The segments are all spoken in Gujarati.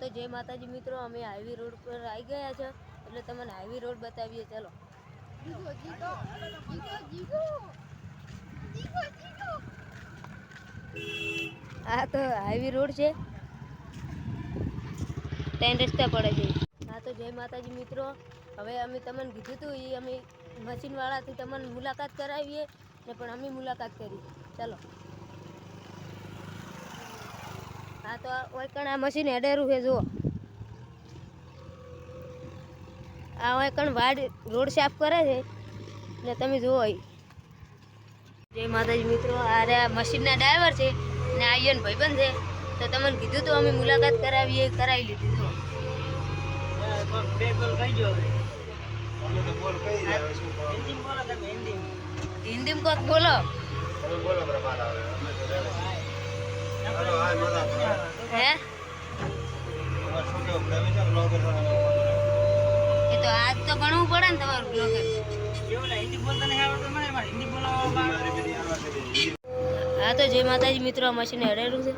તો જય માતાજી મિત્રો, અમે હાઈવે રોડ પર આવી ગયા છે એટલે તમને હાઈવે રોડ બતાવીએ. ચલો આ તો હાઈવે રોડ છે, ત્રણ રસ્તા પડે છે. હા તો જય માતાજી મિત્રો, હવે અમે તમને કીધું હતું એ અમે મશીનવાળાથી તમને મુલાકાત કરાવીએ ને પણ અમે મુલાકાત કરી. ચલો હા તો ઓય કણ આ મશીન હેડેરું છે. જુઓ આ ઓય કણ વાડ રોડ સાફ કરે છે ને તમે જુઓ. જય માતાજી મિત્રો, આ રહ્યા મશીનના ડ્રાઈવર છે ને આયન ભાઈબંધ છે. તો તમને કીધું તો અમે મુલાકાત કરાવીએ, કરાવી લીધી. જુઓ હિન્દીમાં કોક બોલો. હે એ તો આજ તો ભણવું પડે ને તમારું બ્લોગર. હા તો જય માતાજી મિત્રો, મશીન હેડેલું છે.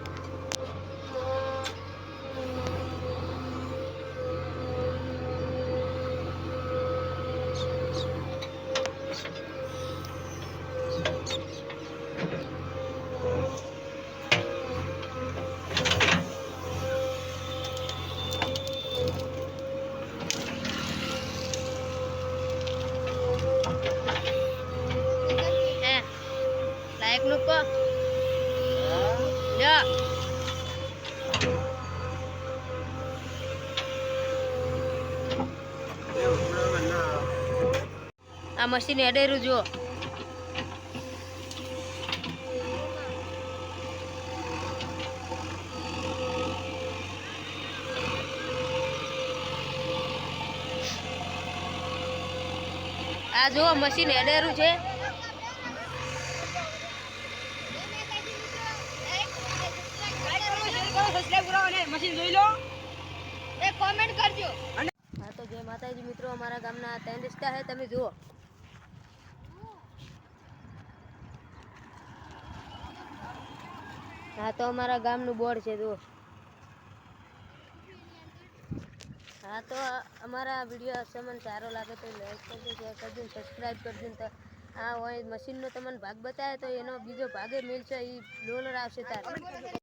લાયક નું કો લ્યો. આ મશીન હેડેરું જુઓ. આ જુઓ મશીન હેડેરું છે. મશીન જોઈ લો, એક કોમેન્ટ કરજો. હા તો જય માતાજી મિત્રો, અમારા ગામના ત્રણ રસ્તા છે, તમે જુઓ. હા તો અમારા ગામનું બોર્ડ છે, જુઓ. હા તો અમારા વિડીયો તમને સારો લાગે તો લાઈક કરજો, શેર કરજો, સબસ્ક્રાઈબ કરજો. તો આ હોય મશીનનો તમને ભાગ બતાવે તો એનો બીજો ભાગે મિલશે, એ રોલર આવશે તારે.